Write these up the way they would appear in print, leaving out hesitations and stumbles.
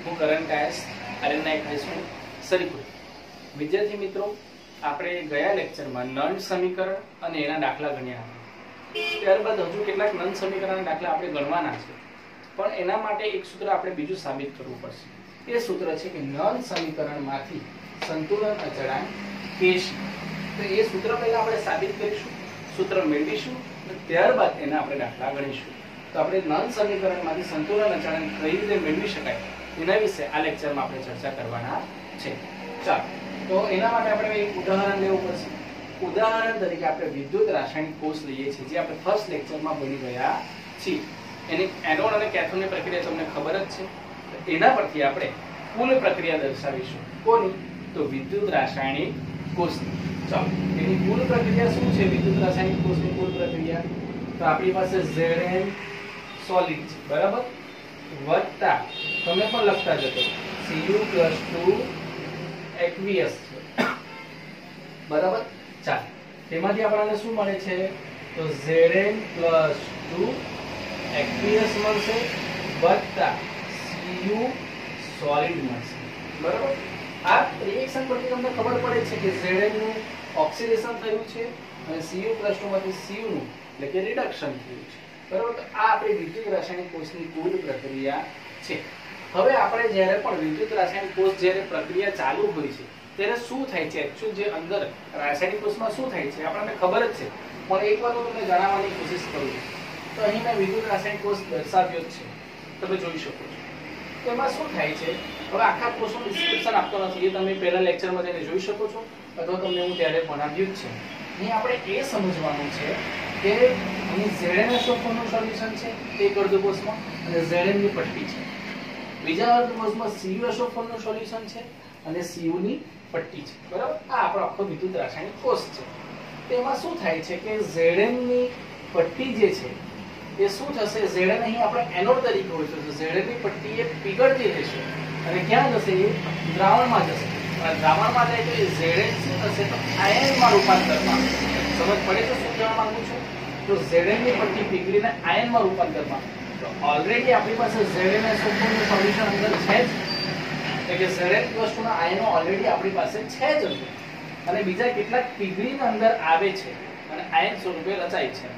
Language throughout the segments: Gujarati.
હું કરણ કાયસ આર્યન નાયક હાઈસ્કૂલ સરીપુર. વિદ્યાર્થી મિત્રો, આપણે ગયા લેક્ચરમાં નંદ સમીકરણ અને એના દાખલા ગણ્યા હતા. ત્યારબાદ હજુ કેટલાક નંદ સમીકરણના દાખલા આપણે ગણવાના છે, પણ એના માટે એક સૂત્ર આપણે બીજું સાબિત કરવું પડશે. એ સૂત્ર છે કે નંદ સમીકરણમાંથી સંતુલન અચળાંક કેશી. તો એ સૂત્ર પહેલા આપણે સાબિત કરીશું, સૂત્ર મેળવીશું અને ત્યારબાદ એના આપણે દાખલા ગણીશું. તો આપણે નંદ સમીકરણમાંથી સંતુલન અચળાંક કઈ રીતે મેળવી શકાય એના વિશે આ લેક્ચરમાં આપણે ચર્ચા કરવાના છે. ચાલો, તો એના માટે આપણે એક ઉદાહરણ લેવું પડશે. ઉદાહરણ તરીકે આપણે વિદ્યુત રાસાયણિક કોષ લઈએ છીએ, જે આપણે ફર્સ્ટ લેક્ચરમાં ભણી ગયા છીએ. એની એનોડ અને કેથોડની પ્રક્રિયા તમને ખબર જ છે. એના પરથી આપણે કુલ પ્રક્રિયા દર્શાવીશું. કોની? તો વિદ્યુત રાસાયણિક કોષની. ચાલો, એની કુલ પ્રક્રિયા શું છે? વિદ્યુત રાસાયણિક કોષની કુલ પ્રક્રિયા તો આપણી પાસે Zn સોલિડ છે, બરાબર, વત્તા તમે પણ લખતા જતો Cu+2 aqueous છે, બરાબર. ચાલો, તેમાંથી આપણને શું મળે છે? તો Zn+2 aqueous મળશે વત્તા Cu સોલિડ મળશે, બરાબર. આ રિએક્શન પરથી તમને ખબર પડે છે કે Zn નું ઓક્સિડેશન થયું છે અને Cu+2 માંથી Cu નું એટલે કે રિડક્શન થયું છે, બરાબર. તો આ આપણી વિદ્યુત રાસાયણિક કોષની કુલ પ્રક્રિયા છે. હવે આપણે જ્યારે પણ વિદ્યુત રાસાયણિક કોષ જ્યારે પ્રક્રિયા ચાલુ હોય છે ત્યારે શું થાય છે, એક્ચ્યુઅલ જે અંદર રાસાયણિક કોષમાં શું થાય છે આપણને ખબર જ છે, પણ એકવાર હું તમને જણાવવાની કોશિશ કરું છું. તો અહીં મેં વિદ્યુત રાસાયણિક કોષ દર્શાવ્યો જ છે, તમે જોઈ શકો છો. તો એમાં શું થાય છે? હવે આખા કોષનું ડિસ્ક્રિપ્શન આપતો નથી, એ તમે પહેલા લેક્ચરમાં જઈને જોઈ શકો છો, અથવા તમને હું ત્યારે ભણાવ્યું જ છે. અહીં આપણે એ સમજવાનું છે કે અહીં Zn નું સોલ્યુશન છે એક અર્ધકોષમાં અને Zn ની પટ્ટી છે. બીજા અર્ધકોષમાં Cu નું સોલ્યુશન છે અને Cu ની પટ્ટી છે, બરાબર. આ આપણો આખો વિદ્યુત રાસાયણિક કોષ છે. તેમાં શું થાય છે કે Zn ની પટ્ટી જે છે એ શું થશે? Zn અહીં આપણે એનોડ તરીકે હોય છે, Zn ની પટ્ટી એ પીગળતી રહેશે અને ક્યાં જશે? એ દ્રાવણમાં જશે. અને દ્રાવણમાં જાય તો એ Zn શું થશે? તો આયનમાં રૂપાંતર પામશે. સમજ પડે તો શું કહેવા માંગુ છું? તો Zn ની પટ્ટી પીગળીને આયનમાં રૂપાંતર પામે. તો ઓલરેડી આપણી પાસે Zn નું સોલ્યુશન અંદર છે જ, એટલે કે Zn+2 ના આયનો ઓલરેડી આપણી પાસે છે જ અંદર, અને બીજા કેટલાક પીગળીને અંદર આવે છે અને આયન સ્વરૂપે રચાય છે.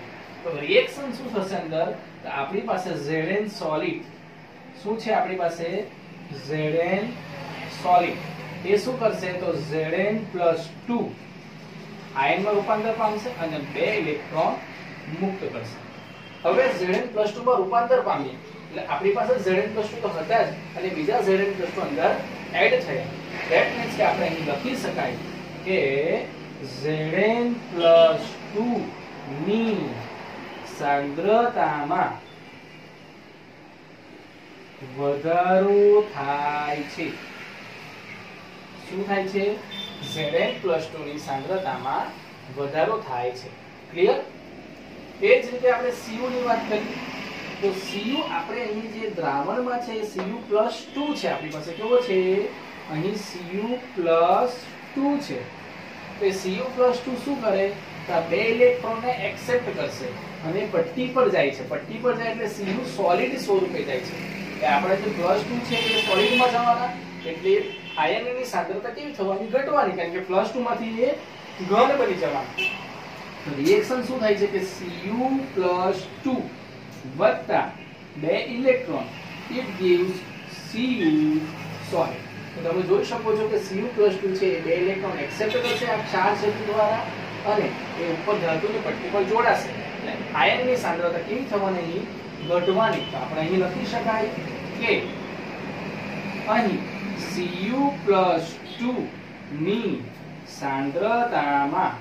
તો રિએક્શન શું થશે અંદર? તો આપણી પાસે Zn સોલિડ શું છે? આપણી પાસે Zn સોલિડ એ શું કરશે? તો Zn+2 આયનમાં રૂપાંતર પામશે અને 2 ઇલેક્ટ્રોન મુક્ત કરશે. હવે Zn+2 માં રૂપાંતર પામી એટલે આપણી પાસે Zn+2 તો હતા જ અને બીજા Zn+2 અંદર એડ થયા. ધેટ મીન્સ કે આપણે અહીં લખી શકાય કે Zn+2 ની સાંદ્રતામાં વધારો થાય છે. શું થાય છે? Zn+2 ની સાંદ્રતામાં વધારો થાય છે. ક્લિયર? એ જ રીતે આપણે Cu ની વાત કરીએ તો Cu આપણે અહીં જે દ્રાવણમાં છે Cu+2 છે આપણી પાસે. કેવો છે? અહીં Cu+2 છે. તો એ Cu+2 શું કરે? તો આ 2 ઇલેક્ટ્રોનને એક્સેપ્ટ કરશે અને પટ્ટી પર જાય છે. પટ્ટી પર જાય એટલે Cu સોલિડ સ્વરૂપે જાય છે. એ આપણે જે +2 છે એ સોલિડમાં જવાના, એટલે આયનની સાંદ્રતા કેવી થવાની? ઘટવાની, કારણ કે +2 માંથી એ ઘન બની જવાનું. રિએક્શન શું થાય છે કે Cu+2 વત્તા 2 electron it gives Cu solid. તો તમે જોઈ શકો છો કે Cu+2 છે એ 2 ઇલેક્ટ્રોન એક્સેપ્ટ કરશે આ ચાર્જ હેતુ દ્વારા અને એ ઉપર ધાતુની પટ્ટી પર જોડાશે. એટલે આયનની સાંદ્રતા કેવી થવાની? ઘટવાની. તો આપણે અહીં લખી શકાય કે અહીં Cu+2 ની સાંદ્રતામાં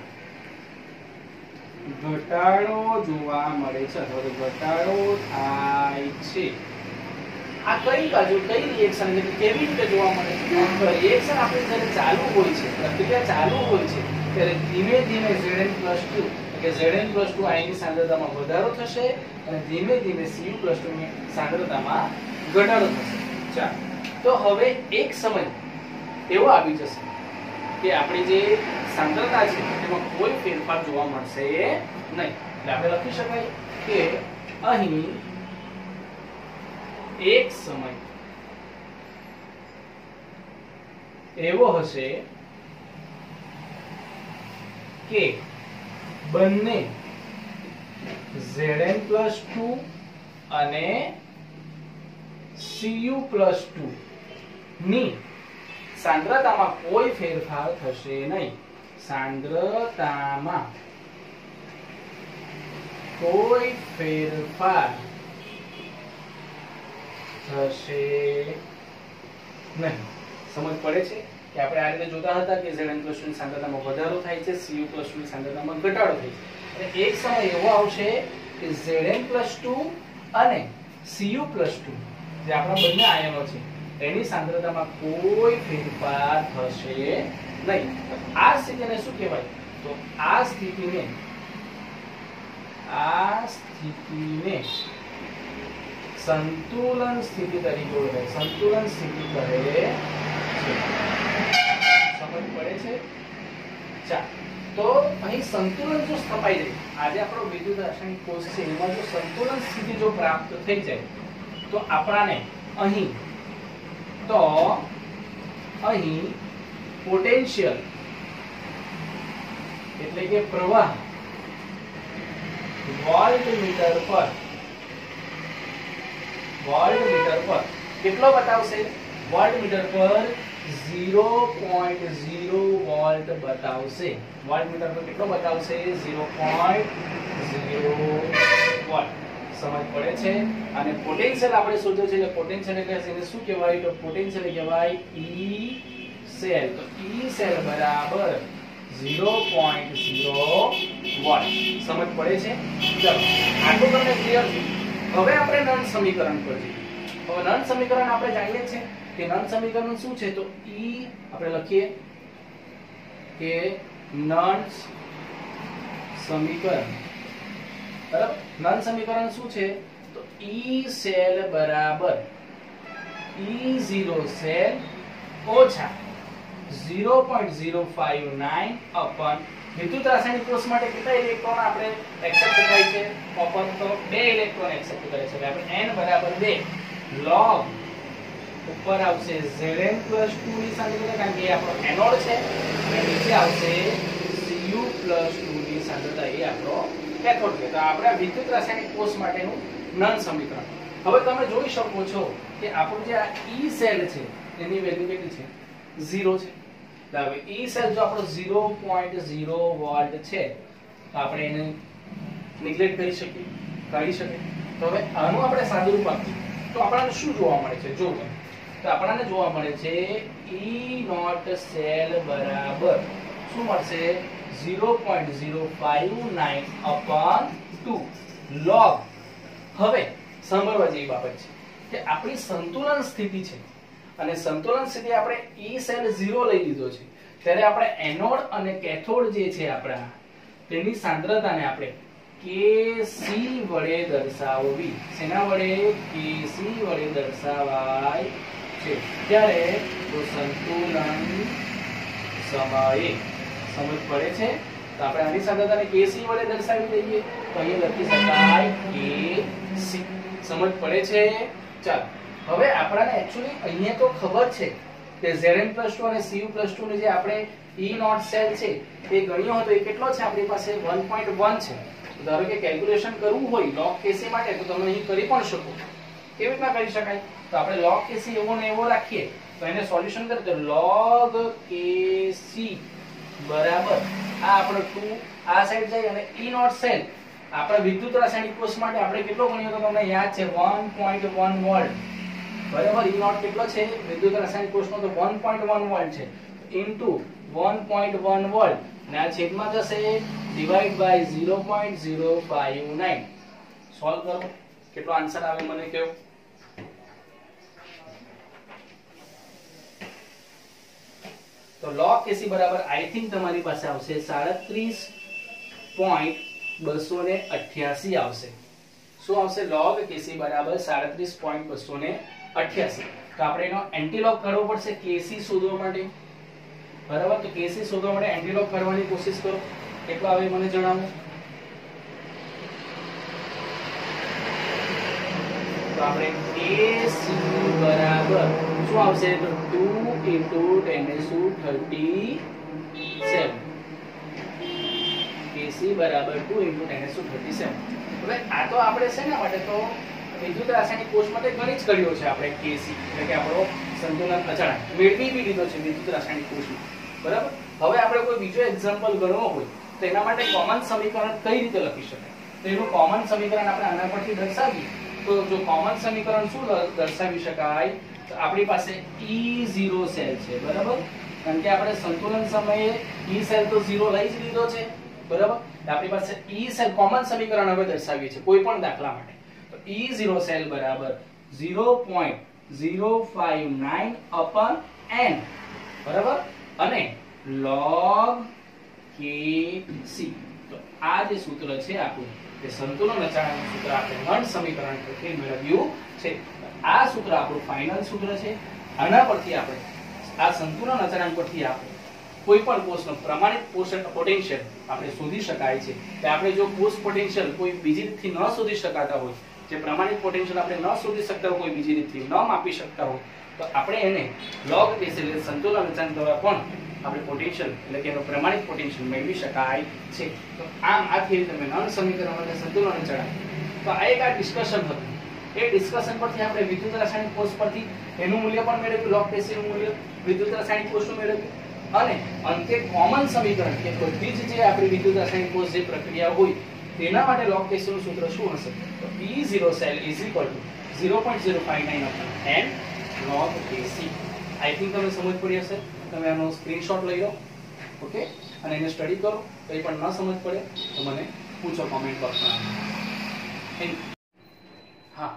ઘટાડો જોવા મળે છે અથવા તો ઘટાડો થાય છે. આ કઈ બાજુ, કઈ રિએક્શન એટલે કેવી રીતે જોવા મળે છે? તો રિએક્શન આપણે જ્યારે ચાલુ હોય છે, પ્રક્રિયા ચાલુ હોય છે, ત્યારે ધીમે ધીમે Zn+2 કે Zn+2 આયનની સાંદ્રતામાં વધારો થશે અને ધીમે ધીમે Cu+2 ની સાંદ્રતામાં ઘટાડો થશે. ચાલો, તો હવે એક સમય એવો આવી જશે કે આપણી જે સાંદ્રતા છે એમાં કોઈ ફેરફાર જોવા મળશે નહીં. એટલે આપણે લખી શકાય કે અહીં એક સમય એવો હશે કે બંને Zn+2 અને Cu+2 ની સાંદ્રતામાં કોઈ ફેરફાર થશે નહીં. સાંદ્રતામાં કોઈ ફેરફાર થશે નહીં. સમજ પડે છે કે આપણે આ રીતે જોતા હતા કે Zn+2 ની સાંદ્રતામાં વધારો થાય છે, Cu+2 ની સાંદ્રતામાં ઘટાડો થાય છે. અને એક સમય એવો આવશે કે Zn+2 અને Cu+2 જે આપણા બંને આયનો છે એની સાંદ્રતામાં કોઈ ફેરફાર થશે નહીં. આ સ્થિતિને શું કહેવાય? તો આ સ્થિતિને સંતુલન સ્થિતિ તરીકે ઓળખાય. સંતુલન સ્થિતિ કહે છે. સમજ પડે છે? ચાલ, તો અહીં સંતુલન જો સ્થપાઈ જાય, આજે આપણો વિદ્યુત રાસાયણિક કોષ છે એમાં જો સંતુલન સ્થિતિ જો પ્રાપ્ત થઈ જાય તો આપણાને અહીં પોટેન્શિયલ એટલે કે પ્રવાહ વોલ્ટમીટર પર કેટલો બતાવશે? વોલ્ટમીટર પર 0.0 વોલ્ટ બતાવશે. વોલ્ટમીટર પર કેટલો બતાવશે? 0.0 વોલ્ટ. સમજ પડે છે? અને પોટેન્શિયલ આપણે શોધ્યો છે એટલે પોટેન્શિયલ એટલે એને શું કહેવાય? તો પોટેન્શિયલ કહેવાય E સેલ. તો E સેલ બરાબર 0.0 વોલ્ટ. સમજ પડે છે? ચલો આટલું તમને ક્લિયર છે. હવે આપણે નળ સમીકરણ પર જઈએ. હવે નળ સમીકરણ આપણે જાણીએ છીએ કે નળ સમીકરણ શું છે? તો E આપણે લખીએ કે નળ સમીકરણ બરાબર. નળ સમીકરણ શું છે? તો E સેલ બરાબર E0 સેલ ઓછા 0.059 અપન વિદ્યુત રાસાયણિક કોષ માટે કેટલા ઇલેક્ટ્રોન આપણે એક્સેપ્ટ થાય છે? અપન તો 2 ઇલેક્ટ્રોન એક્સેપ્ટ કરે છે. આપણે n બરાબર 2 log ઉપર આવશે Zn+2 ની સાંદ્રતા કારણ કે એ આપણો એનોડ છે અને નીચે આવશે Cu+2 ની સાંદ્રતા એ આપણો કેથોડ છે. તો આપણે વિદ્યુત રાસાયણિક કોષ માટેનું નળ સમીકરણ. હવે તમે જોઈ શકો છો કે આપણું જે આ E સેલ છે એની વેલ્યુ કેટલી છે? 0 છે. હવે E સેલ જો આપણો 0.0 વોલ્ટ છે તો આપણે એને નિગ્લેક્ટ કરી શકીએ, કાઢી શકીએ. તો હવે આનું આપણે સાદું રૂપ આપીએ તો આપણને શું જોવા મળે છે? જો તો આપણને જોવા મળે છે E0 સેલ બરાબર શું મળશે? 0.059 અપન 2 log. હવે સાંભળવા જેવી બાબત છે કે આપણી સંતુલન સ્થિતિ છે અને સંતુલન સ્થિતિ આપણે E સેલ 0 લઈ લીધો છે ત્યારે આપણે એનોડ અને કેથોડ જે છે આપણા તેની સાંદ્રતાને આપણે Kc વડે દર્શાવવી. શેના વડે? Kc વડે દર્શાવાય છે. ત્યારે તો સંતુલન સમયે. સમજ પડે છે? તો આપણે આની સાંદ્રતાને Kc વડે દર્શાવી દઈએ તો અહીં લખી શકાય Kc. સમજ પડે છે? ચાલો હવે આપણને એક્ચ્યુઅલી અહીંયા તો ખબર છે કે Zn+2 અને Cu+2 ને જે આપણે E0 સેલ છે એ ગણ્યો હતો એ કેટલો છે આપણી પાસે? 1.1 છે. તો ધારો કે કેલ્ક્યુલેશન કરવું હોય log Kc માટે તો તમે અહીં કરી પણ શકો. કેવી રીતના કરી શકાય? તો આપણે log Kc એવો ને એવો રાખીએ તો એને સોલ્યુશન કરીએ તો log Kc બરાબર આ આપણો 2 આ સાઈડ જાય અને E0 સેલ આપણા વિદ્યુત રાસાયણિક કોષ માટે આપણે કેટલો ગણ્યો તો તમને યાદ છે? 1.1 વોલ્ટ. બરાબર. E0 કેટલો છે વિદ્યુત રાસાયણિક કોષનો? તો 1.1 વોલ્ટ છે ઇન્ટુ 1.1 વોલ્ટ અને આ છેદમાં જશે ડિવાઇડ બાય 0.059. સોલ્વ કરો કેટલો આન્સર આવે મને કહો. તો log Kc બરાબર આઈ થિંક તમારી પાસે આવશે 37.288 આવશે. શું આવશે? log Kc બરાબર 37.288. તો આપણે એનો એન્ટીલોગ કરવો પડશે Kc શોધવા માટે. બરાબર. તો Kc શોધવા માટે એન્ટીલોગ કરવાની કોશિશ કરો. કેટલો આવે મને જણાવો. તો આપણે Kc બરાબર શું આવશે તો 2 * 10⁻37 Kc બરાબર 2 * 10⁻37 હવે આ તો આપણે શેના માટે તો વિદ્યુત રાસાયણિક કોષ માટે ગણિત જ કર્યો છે આપણે Kc એટલે કે આપણો સંતુલન અચળાંક મેળવી બી લીધો છે વિદ્યુત રાસાયણિક કોષમાં બરાબર હવે આપણે કોઈ બીજો એક્ઝામ્પલ ગણવો હોય તો એના માટે કોમન સમીકરણ કઈ રીતે લખી શકાય તો એનું કોમન સમીકરણ આપણે આના પરથી દર્શાવીએ તો જો કોમન સમીકરણ શું દર્શાવી શકાય તો આપણી પાસે E0 સેલ છે બરાબર કારણ કે આપણે સંતુલન સમયે E સેલ તો 0 લઈ જ લીધો છે બરાબર આપણી પાસે E સેલ કોમન સમીકરણ હવે દર્શાવીએ છીએ કોઈ પણ દાખલા માટે તો E0 સેલ બરાબર 0.059 upon n બરાબર અને log Kc તો આ જે સૂત્ર છે આપણું તે સંતુલન અચળાંકનું સૂત્ર આપણે નળ સમીકરણ પરથી મેળવ્યું છે આ સૂત્ર આપણું ફાઇનલ સૂત્ર છે આના પરથી આપણે આ સંતુલન અચળાંક પરથી આપણે કોઈ પણ કોષનો પ્રમાણિત પોટેન્શિયલ આપણે શોધી શકાય છે કે આપણે જો કોષ પોટેન્શિયલ કોઈ બીજી રીતથી ન શોધી શકાતા હોય જે પ્રમાણિત પોટેન્શિયલ આપણે ન શોધી શકતા હોય કોઈ બીજી રીતથી ન માપી શકતા હોય તો આપણે એને log Kc એટલે સંતુલન અચળાંક દ્વારા પણ આપણે પોટેન્શિયલ એટલે કે એનો પ્રમાણિત પોટેન્શિયલ મેળવી શકાય છે તો આમ આ થિયરી તમે નળ સમીકરણ અને સંતુલન અચળાંક તો આ એક આ ડિસ્કશન હતું એ ડિસ્કશન પરથી આપણે વિદ્યુત રાસાયણિક કોષ પરથી એનું મૂલ્ય પણ મેળવ્યું log Kc નું મૂલ્ય વિદ્યુત રાસાયણિક કોષનું મેળવ્યું અને અંતે કોમન સમીકરણ કે બધી જ જે આપણી વિદ્યુત રાસાયણિક કોષ જે પ્રક્રિયા હોય તેના માટે log Kc નું સૂત્ર શું હશે તો E0 cell = 0.059 n log Kc I think તમને સમજ પડી હશે તમે આનો સ્ક્રીનશોટ લઈ લો ઓકે અને એને સ્ટડી કરો કંઈ પણ ન સમજ પડે તો મને પૂછો કોમેન્ટ બોક્સમાં હા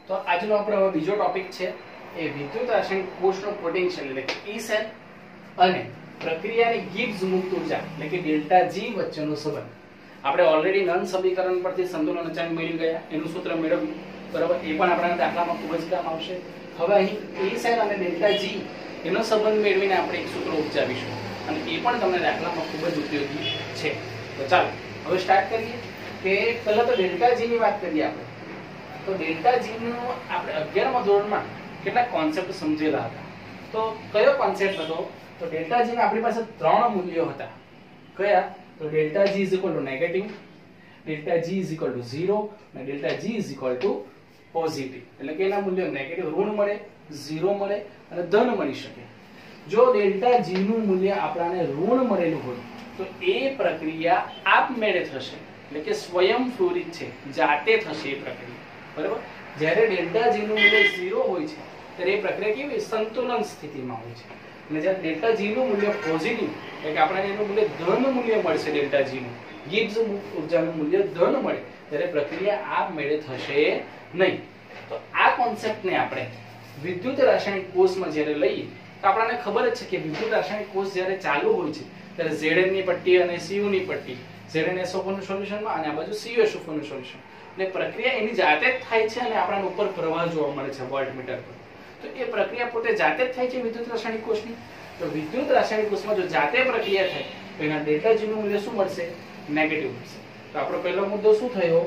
તો આજનો આપણો હવે બીજો ટોપિક છે એ વિદ્યુત રાસાયણિક કોષનો પોટેન્શિયલ એટલે કે E સેલ અને પ્રક્રિયાની ગિબ્સ મુક્ત ઊર્જા એટલે કે ડેલ્ટા G વચ્ચેનો સંબંધ આપણે ઓલરેડી નન સમીકરણ પરથી સંતુલન અચળાંક મેળવી ગયા એનું સૂત્ર મેળવ્યું બરાબર એ પણ આપણા દાખલામાં ખૂબ જ કામ આવશે હવે અહીં E સેલ અને ડેલ્ટા G એનો સંબંધ મેળવીને આપણે એક સૂત્ર ઉપજાવીશું અને એ પણ તમને દાખલામાં ખૂબ જ ઉપયોગી છે તો ચાલો હવે સ્ટાર્ટ કરીએ કે પહેલા તો ડેલ્ટા G ની વાત કરીએ આપણે તો ડેલ્ટા G નું આપણે 11મા ધોરણમાં કેટલાક કોન્સેપ્ટ સમજેલા હતા તો કયો કોન્સેપ્ટ હતો તો ડેલ્ટા G ના આપણી પાસે ત્રણ મૂલ્યો હતા કયા તો delta G negative delta G 0 અને ડેલ્ટા G પોઝિટિવ એટલે કે એના મૂલ્યો નેગેટિવ ઋણ મળે 0 મળે અને ધન મળી શકે જો ડેલ્ટા G નું મૂલ્ય આપણને ઋણ મળેલું હોય તો એ પ્રક્રિયા આપમેળે થશે એટલે કે સ્વયંસ્ફુરિત છે જાતે થશે એ પ્રક્રિયા બરાબર જ્યારે ડેલ્ટા G નું મૂલ્ય 0 હોય છે ત્યારે એ પ્રક્રિયા કેવી સંતુલન સ્થિતિમાં હોય છે અને જ્યારે ડેલ્ટા G નું મૂલ્ય પોઝિટિવ એટલે કે આપણને એનું મૂલ્ય ધન મૂલ્ય મળશે ડેલ્ટા G નું ગિબ્સ ઊર્જાનું મૂલ્ય ધન મળે ત્યારે પ્રક્રિયા આપમેળે થશે નહીં તો આ કોન્સેપ્ટને આપણે વિદ્યુત રાસાયણિક કોષમાં જ્યારે લઈએ તો આપણને ખબર જ છે કે વિદ્યુત રાસાયણિક કોષ જ્યારે ચાલુ હોય છે ત્યારે Zn ની પટ્ટી અને Cu ની પટ્ટી ZnSO4 નું સોલ્યુશનમાં અને આ બાજુ CuSO4 નું સોલ્યુશન એટલે પ્રક્રિયા એની જાતે જ થાય છે અને આપણને ઉપર પ્રવાહ જોવા મળે છે વોલ્ટમીટર પર તો એ પ્રક્રિયા પોતે જાતે જ થાય છે વિદ્યુત રાસાયણિક કોષની તો વિદ્યુત રાસાયણિક કોષમાં જો જાતે પ્રક્રિયા થાય તો એના ડેલ્ટા G નું મૂલ્ય શું મળશે નેગેટિવ મળશે તો આપણો પહેલો મુદ્દો શું થયો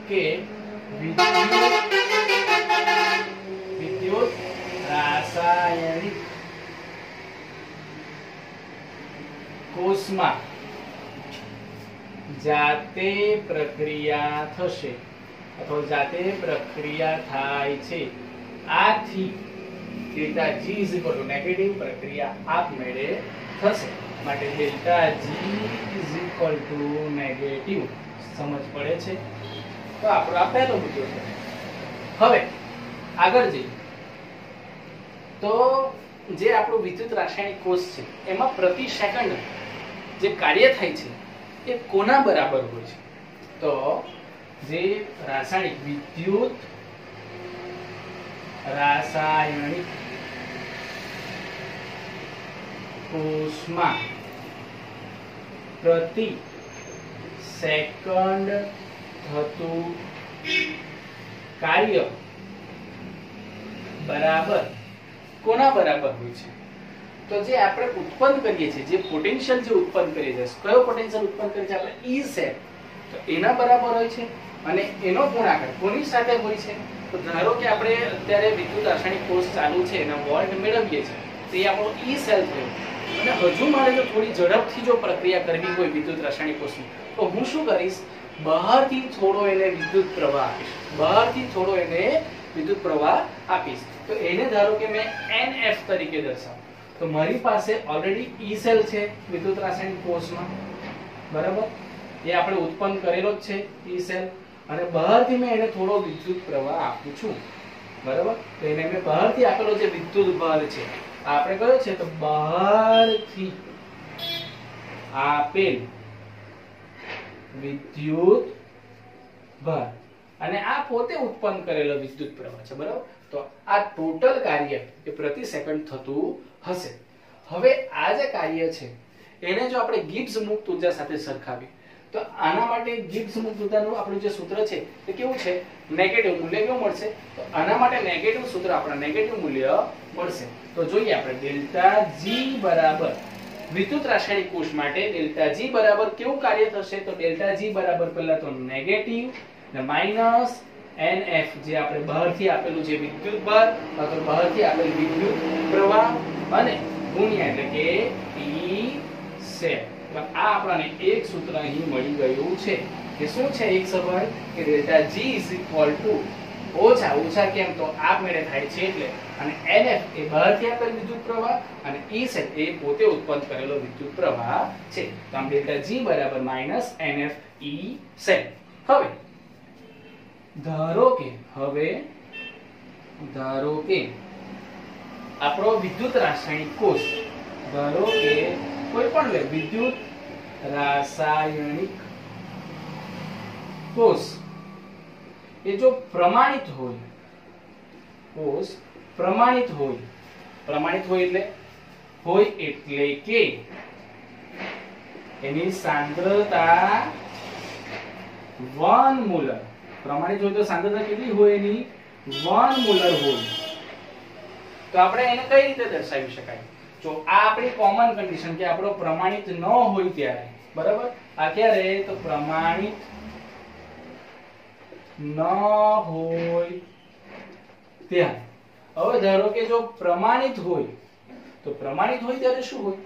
કે વિદ્યુત રાસાયણિક કોષમાં જાતે પ્રક્રિયા થશે અથવા જાતે પ્રક્રિયા થાય છે આથી ડેલ્ટા G નેગેટિવ પ્રક્રિયા આપમેળે થશે માટે ડેલ્ટા G નેગેટિવ સમજ પડે છે તો આપણો આ પહેલો મુદ્દો છે હવે આગળ જઈએ તો જે આપણો વિદ્યુત રાસાયણિક કોષ છે એમાં પ્રતિ સેકન્ડ જે કાર્ય થાય છે એ કોના બરાબર હોય છે તો જે રાસાયણિક વિદ્યુત રાસાયણિક કોષમાં પ્રતિ સેકન્ડ થતું કાર્ય બરાબર કોના બરાબર હોય છે તો જે આપણે ઉત્પન્ન કરીએ છીએ જે પોટેન્શિયલ જે ઉત્પન્ન કરીએ છીએ કયો પોટેન્શિયલ ઉત્પન્ન કરીએ છીએ આપણે E સેલ તો એના બરાબર હોય છે અને એનો ગુણાકાર કોની સાથે હોય છે તો ધારો કે આપણે અત્યારે વિદ્યુત રાસાયણિક કોષ ચાલુ છે અને વોલ્ટ મેળવીએ છીએ, તો એ આપણો ઈ સેલ થયો. અને હજુ મારે જો થોડી ઝડપથી જો પ્રક્રિયા કરવી હોય વિદ્યુત રાસાયણિક કોષની, તો હું શું કરીશ, બહારથી થોડો એને વિદ્યુત પ્રવાહ આપીશ. બહારથી થોડો એને વિદ્યુત પ્રવાહ આપીશ. તો એને ધારો કે મેં NF તરીકે દર્શાવું. તો મારી પાસે ઓલરેડી ઈ સેલ છે વિદ્યુત રાસાયણિક કોષમાં, બરાબર? એ આપણે ઉત્પન્ન કરેલો જ છે ઈ સેલ, અને બહારથી મેં એને થોડો વિદ્યુત પ્રવાહ આપું છું, બરાબર? તો એને મેં બહારથી આપેલો જે વિદ્યુત ભાર છે, આપણે કયો છે, તો બહારથી આપેલ વિદ્યુત ભાર, અને આ પોતે ઉત્પન્ન કરેલો વિદ્યુત પ્રવાહ છે, બરાબર? તો આ ટોટલ કાર્ય એ પ્રતિ સેકન્ડ થતું હશે. હવે આ જે કાર્ય છે એને જો આપણે ગિબ્સ મુક્ત ઉર્જા સાથે સરખાવીએ, તો આના માટે ગિબ્સ મુક્ત ઉર્જાનું આપણું જે સૂત્ર છે તે કેવું છે, નેગેટિવ મૂલ્ય કેવું મળશે, તો આના માટે નેગેટિવ સૂત્ર આપણે નેગેટિવ મૂલ્ય મળશે. તો જોઈએ આપણે ડેલ્ટા જી બરાબર વિદ્યુત રાસાયણિક કોષ માટે ડેલ્ટા જી બરાબર કેવું કાર્ય થશે, તો ડેલ્ટા જી બરાબર પહેલા તો નેગેટિવ ને માઈનસ NF જે આપણે બહારથી આપેલું જે વિદ્યુત ભાર અથવા બહારથી આપેલ વિદ્યુત પ્રવાહ અને ગુણ્યા એટલે કે ઈ સેલ. તો આ આપણને એક સૂત્ર અહીં મળી ગયું છે કે શું છે એક સંબંધ કે ડેલ્ટા જી ઓછા ઓછા કેમ તો આપમેળે થાય છે એટલે, અને NF એ બહારથી આપેલ વિદ્યુત પ્રવાહ અને ઈ સેલ એ પોતે ઉત્પન્ન કરેલો વિદ્યુત પ્રવાહ છે. તો આમ ડેલ્ટા જી બરાબર માઈનસ NF ઈ સેલ. હવે ધારો કે આપણો વિદ્યુત રાસાયણિક કોષ, ધારો કે કોઈ પણ લે વિદ્યુત રાસાયણિક કોષ એ જો પ્રમાણિત હોય, કોષ પ્રમાણિત હોય એટલે કે એની સાંદ્રતા 1 મોલર, પ્રમાણિત હોય તો સાંદ્રતા કેટલી હોય એની 1 મોલર હોય. તો આપણે એને કઈ રીતે દર્શાવી શકાય, જો આ આપણી કોમન કન્ડિશન કે આપણો પ્રમાણિત ન હોય ત્યારે, બરાબર? આ ક્યારે, તો પ્રમાણિત ન હોય ત્યારે. હવે ધારો કે જો પ્રમાણિત હોય, તો પ્રમાણિત હોય ત્યારે શું હોય,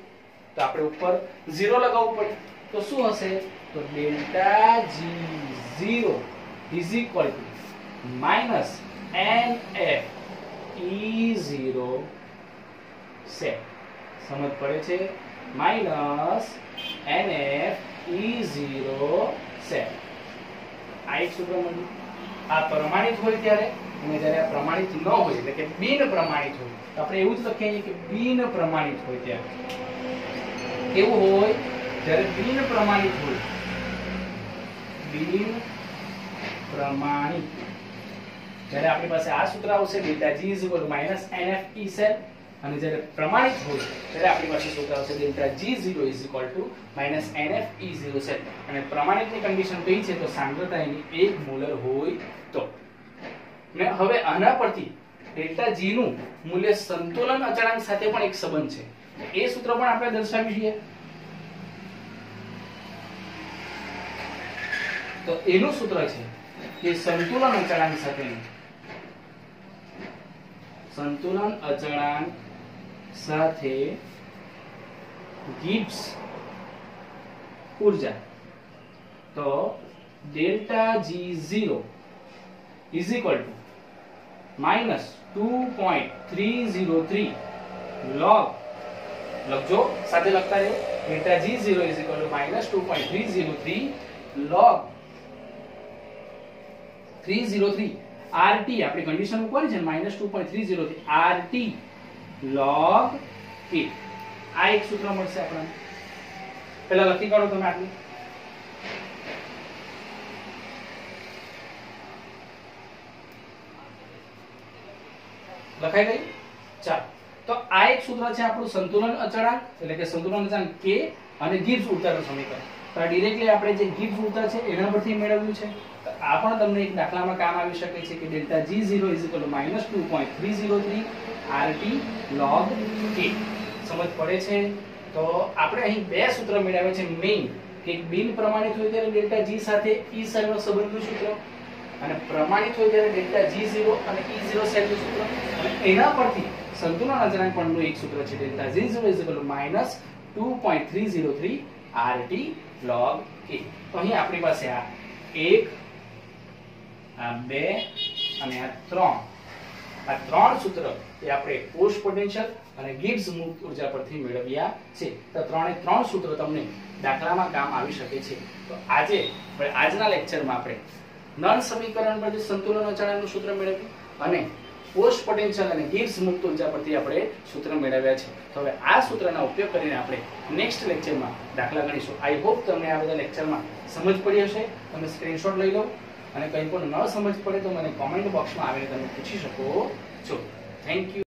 તો આપણે ઉપર 0 લગાવવું પડે. તો શું હશે, તો delta G0 is equal to minus NF E0 cell. સમજ પડે છે? Minus NF E0 cell. આ એક સૂત્ર મળ્યું. આ પ્રમાણિત હોય ત્યારે, અને જ્યારે આ પ્રમાણિત ન હોય એટલે કે બિન પ્રમાણિત હોય, તો આપણે એવું જ લખીએ કે બિન પ્રમાણિત હોય ત્યારે. કેવું હોય, જ્યારે બિન પ્રમાણિત હોય, બિન પ્રમાણિત જ્યારે આપણી પાસે આ સૂત્ર આવશે delta G -NF E cell, અને જ્યારે પ્રમાણિત હોય ત્યારે આપણી પાસે સૂત્ર આવશે delta G0 -NF E0 cell. અને પ્રમાણિતની કન્ડિશન કઈ છે, તો સાંદ્રતા એની 1 મોલર હોય તો. ને હવે આના પરથી ડેલ્ટા G નું મૂલ્ય સંતુલન અચળાંક સાથે પણ એક સંબંધ છે, એ સૂત્ર પણ આપણે દર્શાવી છીએ. તો એનું સૂત્ર છે કે સંતુલન અચળાંક સાથે ગિબ્સ ઊર્જા. તો delta G0 is equal to minus 2.303 log, લખજો સાથે લખતા રહો, delta G0 is equal to minus 2.303 log 303 RT. આપણી કન્ડિશન મૂકવાની છે -2.303 RT log K. આ એક સૂત્ર મળશે આપણને. પહેલા લખી કાઢો તમે આટલું. લખાઈ ગયું? ચાલો, તો આ એક સૂત્ર છે આપણું સંતુલન અચળાંક એટલે કે સંતુલન અચળાંક K અને ગિબ્સ ઊર્જાનું સમીકરણ. તો આ ડાયરેક્ટલી આપણે જે ગિબ્સ ઊર્જા છે એના પરથી મેળવ્યું છે. તો આ પણ તમને એક દાખલામાં કામ આવી શકે છે કે delta G0 -2.303 RT log K. સમજ પડે છે? તો આપણે અહીં બે સૂત્ર મેળવ્યા છે મેઇન, કે બિન પ્રમાણિત હોય ત્યારે ડેલ્ટા G સાથે E સેલનો સંબંધનું સૂત્ર, અને પ્રમાણિત હોય ત્યારે ડેલ્ટા G0 અને E0 સાઈડનું સૂત્ર, અને એના પરથી સંતુલન અચળાંક પરનું એક સૂત્ર છે delta G0 -2.303 RT log A. તો અહીં આપણી પાસે આ 1 આ 2 અને આ 3, આ ત્રણ સૂત્ર એ આપણે પોસ્ટ પોટેન્શિયલ અને ગિબ્સ મુક્ત ઉર્જા પરથી મેળવ્યા છે. તો ત્રણે ત્રણ સૂત્રો તમને દાખલામાં કામ આવી શકે છે. તો આજના લેક્ચરમાં આપણે નળ સમીકરણ પરથી સંતુલન અચળાંકનું સૂત્ર મેળવ્યું અને પોસ્ટ પોટેન્શિયલ અને ગિબ્સ મુક્ત ઉર્જા પરથી આપણે સૂત્ર મેળવ્યા છે. તો હવે આ સૂત્રનો ઉપયોગ કરીને આપણે નેક્સ્ટ લેક્ચરમાં દાખલા ગણીશું. આઈ હોપ તમને આ બધા લેક્ચરમાં સમજ પડી હશે. તમે સ્ક્રીનશોટ લઈ લો અને કંઈ પણ ન સમજ પડે તો મને કોમેન્ટ બોક્સમાં આવીને તમે પૂછી શકો છો. Thank you.